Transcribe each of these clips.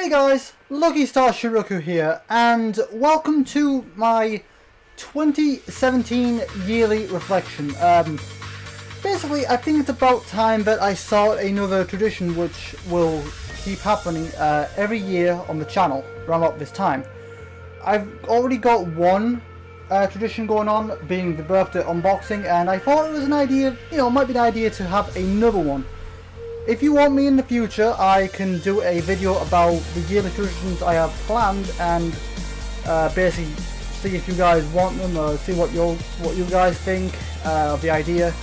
Hey guys, lucky-star-shi-roku here, and welcome to my 2017 yearly reflection. Basically, I think it's about time that I start another tradition which will keep happening every year on the channel around about this time. I've already got one tradition going on, being the birthday unboxing, and I thought it was an idea, it might be an idea to have another one. If you want me in the future, I can do a video about the yearly traditions I have planned and basically see if you guys want them or see what you guys think of the idea.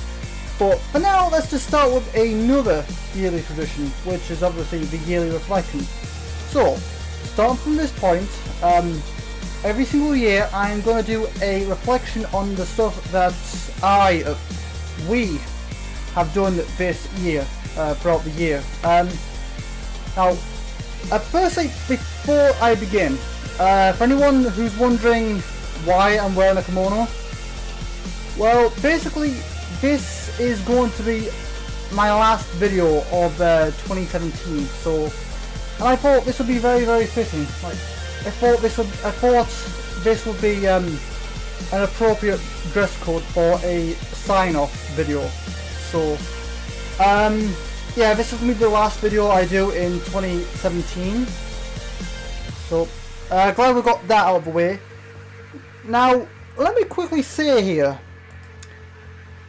But for now, let's just start with another yearly tradition, which is obviously the yearly reflection. So, starting from this point, every single year I'm going to do a reflection on the stuff that we have done this year. Throughout the year. Now, firstly, before I begin, for anyone who's wondering why I'm wearing a kimono, well, basically, this is going to be my last video of 2017. So, and I thought this would be very, very fitting. Like, I thought this would be an appropriate dress code for a sign-off video. So. Yeah, this is going to be the last video I do in 2017. So, glad we got that out of the way. Now, let me quickly say here,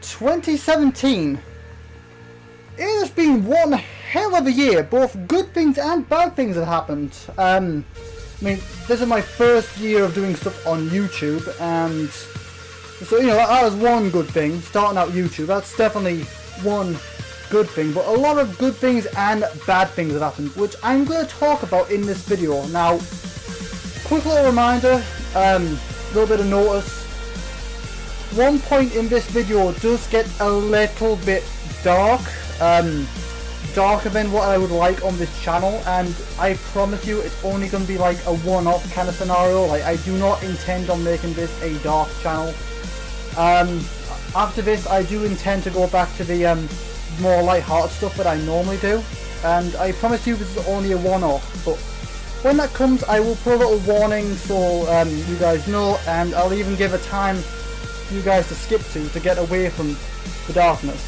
2017, it has been one hell of a year. Both good things and bad things have happened. I mean, this is my first year of doing stuff on YouTube, and so, that was one good thing, starting out YouTube. That's definitely one good thing, but a lot of good things and bad things have happened, which I'm going to talk about in this video. Now, quick little reminder, little bit of notice, one point in this video does get a little bit dark, darker than what I would like on this channel, and I promise you it's only going to be like a one-off kind of scenario. Like, I do not intend on making this a dark channel. After this, I do intend to go back to the more light-hearted stuff that I normally do, and I promise you this is only a one-off, but when that comes I will put a little warning so you guys know, and I'll even give a time for you guys to skip to get away from the darkness.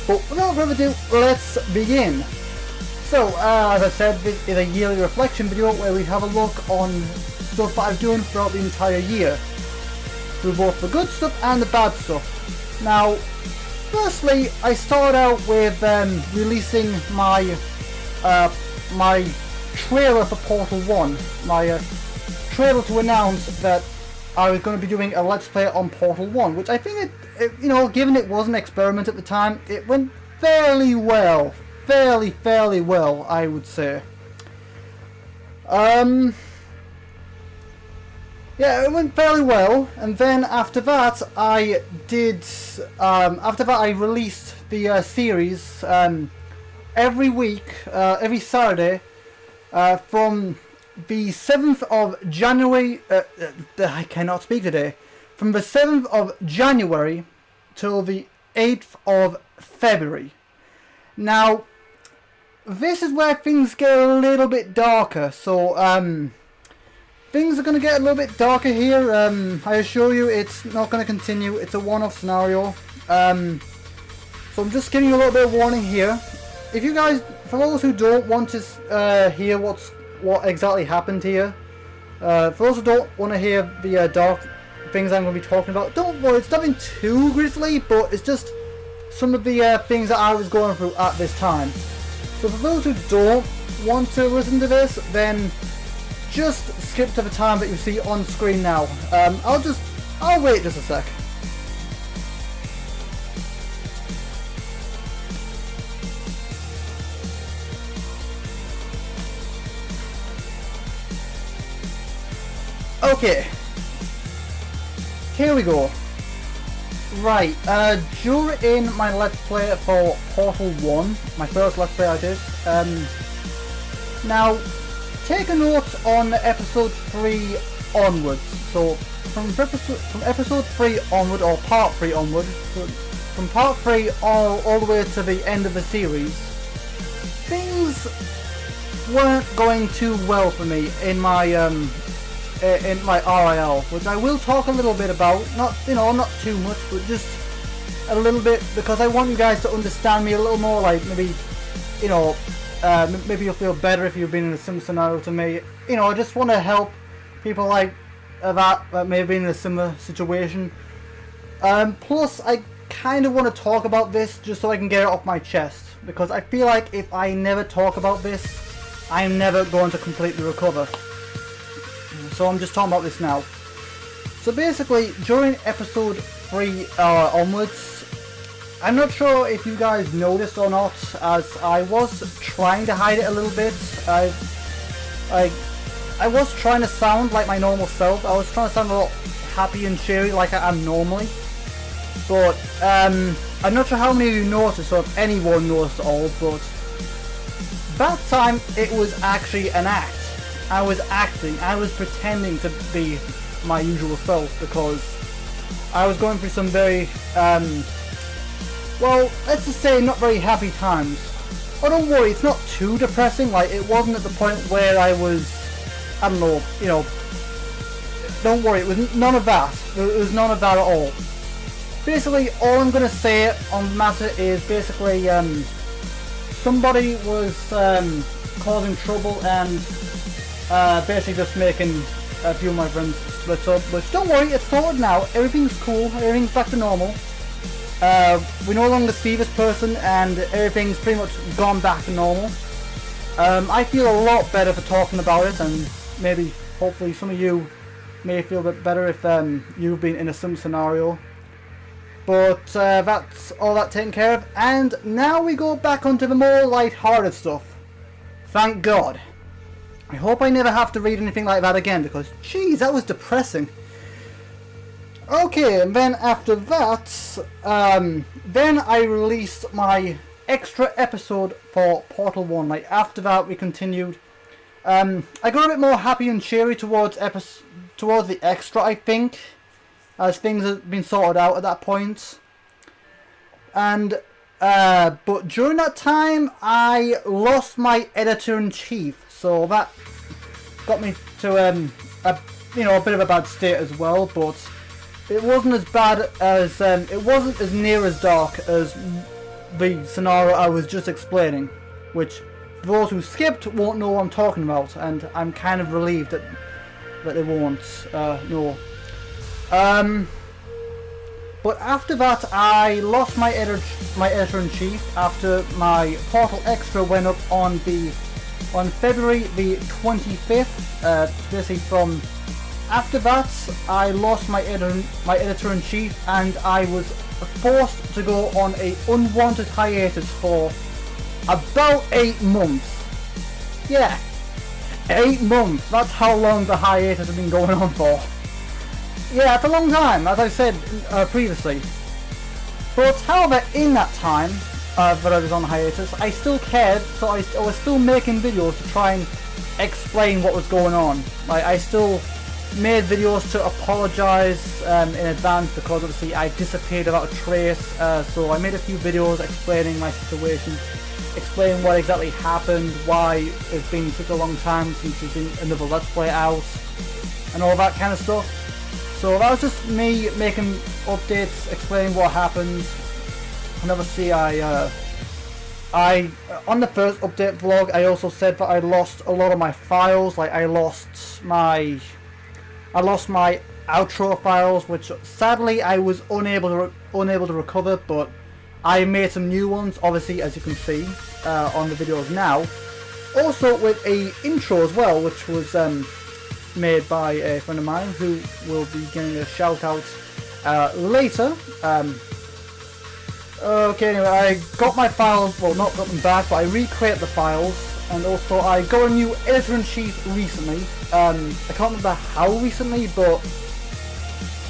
But without further ado, let's begin. So, as I said, this is a yearly reflection video where we have a look on stuff that I've done throughout the entire year, through both the good stuff and the bad stuff. Now, firstly, I start out with releasing my my trailer for Portal 1, my trailer to announce that I was going to be doing a Let's Play on Portal 1, which I think, given it was an experiment at the time, it went fairly well, fairly well, I would say. Yeah, it went fairly well, and then after that I released the series every week, every Saturday, from the 7th of January, I cannot speak today, from the 7th of January till the 8th of February. Now, this is where things get a little bit darker, so, things are going to get a little bit darker here. I assure you it's not going to continue. It's a one-off scenario. So I'm just giving you a little bit of warning here. If you guys, for those who don't want to hear what exactly happened here, for those who don't want to hear the dark things I'm going to be talking about, don't worry, it's nothing too grisly, but it's just some of the things that I was going through at this time. So for those who don't want to listen to this, then just skip to the time that you see on screen now. I'll wait just a sec. Okay. Here we go. Right, during my Let's Play for Portal 1, my first Let's Play I did, now, take a note on episode 3 onwards. So from episode 3 onward, or part 3 onward, from part 3 all the way to the end of the series, things weren't going too well for me in my RIL, which I will talk a little bit about. Not not too much, but just a little bit, because I want you guys to understand me a little more. Like maybe maybe you'll feel better if you've been in a similar scenario to me. I just want to help people like that may have been in a similar situation. Plus, I kind of want to talk about this just so I can get it off my chest, because I feel like if I never talk about this, I'm never going to completely recover. So I'm just talking about this now. So basically, during episode 3 onwards, I'm not sure if you guys noticed or not, as I was trying to hide it a little bit. I was trying to sound like my normal self. I was trying to sound a lot happy and cheery like I am normally. But I'm not sure how many of you noticed, or if anyone noticed at all, but that time it was actually an act. I was acting, I was pretending to be my usual self, because I was going through some very, well, let's just say not very happy times. Oh, don't worry, it's not too depressing. Like, it wasn't at the point where I was, I don't know, don't worry, it was none of that. It was none of that at all. Basically, all I'm going to say on the matter is basically, somebody was causing trouble and basically just making a few of my friends split up. But don't worry, it's sorted now. Everything's cool. Everything's back to normal. We no longer see this person, and everything's pretty much gone back to normal. I feel a lot better for talking about it, and maybe, hopefully, some of you may feel a bit better if you've been in a similar scenario. But that's all that taken care of, and now we go back onto the more light-hearted stuff. Thank God. I hope I never have to read anything like that again, because, jeez, that was depressing. Okay, and then after that, then I released my extra episode for Portal 1. Like, after that, we continued. I got a bit more happy and cheery towards the extra, I think, as things have been sorted out at that point. And but during that time, I lost my editor-in-chief, so that got me to a bit of a bad state as well. But it wasn't as bad as it wasn't as near as dark as the scenario I was just explaining, which for those who skipped won't know what I'm talking about, and I'm kind of relieved that they won't know. But after that, I lost my editor-in-chief after my Portal Extra went up on February the 25th. Basically from after that, I lost my editor-in-chief, and I was forced to go on a unwanted hiatus for about 8 months. Yeah, 8 months. That's how long the hiatus has been going on for. Yeah, it's a long time, as I said previously. But however, in that time that I was on hiatus, I still cared, so I was still making videos to try and explain what was going on. Like, I still made videos to apologise in advance, because obviously I disappeared without a trace. So I made a few videos explaining my situation, explaining what exactly happened, why it's been such a long time since there's been another Let's Play out, and all that kind of stuff. So that was just me making updates, explaining what happened. And obviously I on the first update vlog, I also said that I lost a lot of my files. Like, I lost my outro files, which sadly I was unable to recover, but I made some new ones, obviously, as you can see on the videos now. Also with a intro as well, which was made by a friend of mine, who will be getting a shout out later. Okay, anyway, I got my files, well, not got them back, but I recreated the files, and also I got a new editor-in-chief recently. I can't remember how recently, but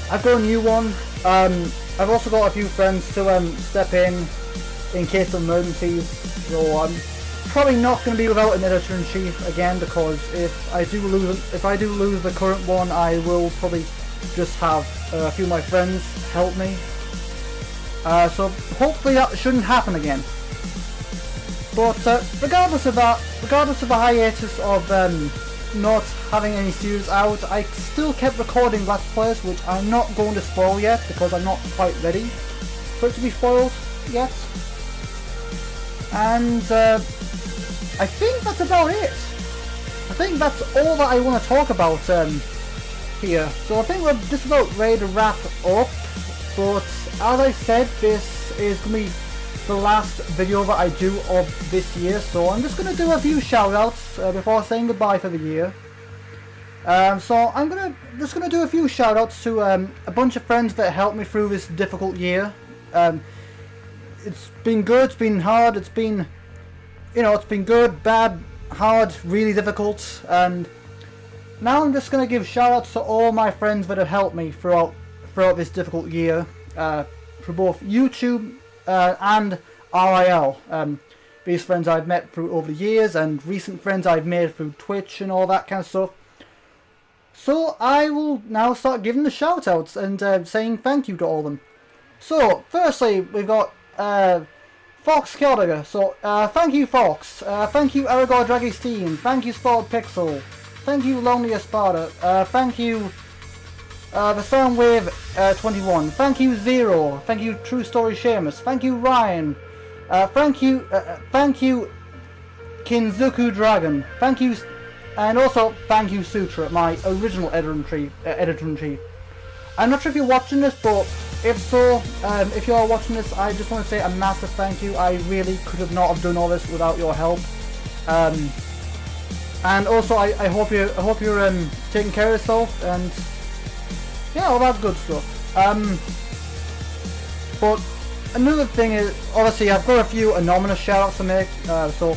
I've got a new one. I've also got a few friends to step in case of emergencies, so I'm probably not going to be without an editor-in-chief again, because if I do lose the current one, I will probably just have a few of my friends help me. So hopefully that shouldn't happen again. But regardless of that, regardless of the hiatus of not having any series out, I still kept recording Let's Plays, which I'm not going to spoil yet because I'm not quite ready for it to be spoiled yet. And I think that's about it. I think that's all that I want to talk about here. So I think we're just about ready to wrap up. But as I said, this is going to be the last video that I do of this year, so I'm just going to do a few shoutouts before saying goodbye for the year. So I'm just going to do a few shoutouts to a bunch of friends that helped me through this difficult year. It's been good, it's been hard, it's been, it's been good, bad, hard, really difficult, and now I'm just going to give shoutouts to all my friends that have helped me throughout this difficult year, for both YouTube and RIL. These friends I've met through over the years, and recent friends I've made through Twitch and all that kind of stuff. So I will now start giving the shoutouts and saying thank you to all of them. So firstly, we've got Fox Keldiger. So thank you, Fox. Thank you, Aragor Dragistine. Thank you, Sport Pixel. Thank you, Lonely Espada. Thank you, the Soundwave 21. Thank you, Zero. Thank you, True Story Seamus. Thank you, Ryan. Thank you, Kinzuku Dragon. Thank you, and also thank you, Sutra, my original editor-in-chief. I'm not sure if you're watching this, but if so, if you are watching this, I just want to say a massive thank you. I really could have not have done all this without your help. And also, I hope you're taking care of yourself and yeah, all that good stuff. But another thing is, obviously, I've got a few anonymous shoutouts to make. So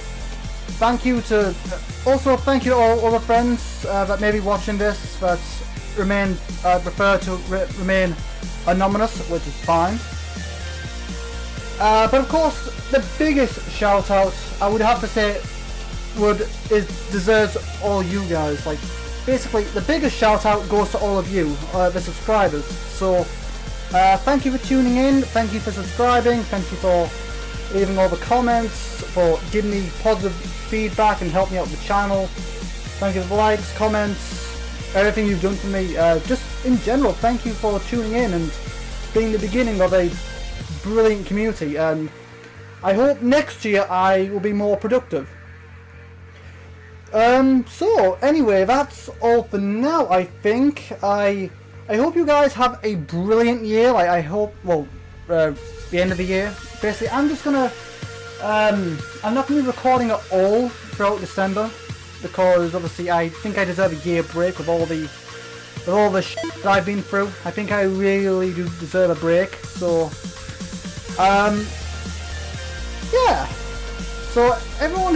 thank you to all other friends that may be watching this that prefer to remain anonymous, which is fine. But of course, the biggest shout out I would have to say deserves all you guys. Like, basically, the biggest shout out goes to all of you, the subscribers. So thank you for tuning in, thank you for subscribing, thank you for leaving all the comments, for giving me positive feedback and helping me out with the channel. Thank you for the likes, comments, everything you've done for me. Just in general, thank you for tuning in and being the beginning of a brilliant community. And I hope next year I will be more productive. So anyway, that's all for now. I think I hope you guys have a brilliant year. I hope, well, the end of the year. Basically, I'm just gonna I'm not gonna be recording at all throughout December because obviously I think I deserve a year break with all the shit that I've been through. I think I really do deserve a break. So yeah. So everyone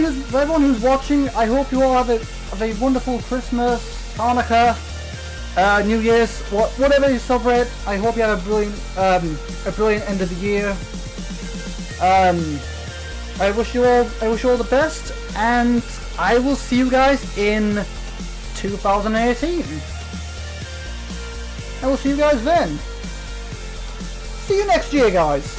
who's watching, I hope you all have a wonderful Christmas, Hanukkah, New Year's, whatever you celebrate. I hope you have a brilliant end of the year. I wish you all the best, and I will see you guys in 2018. I will see you guys then. See you next year, guys.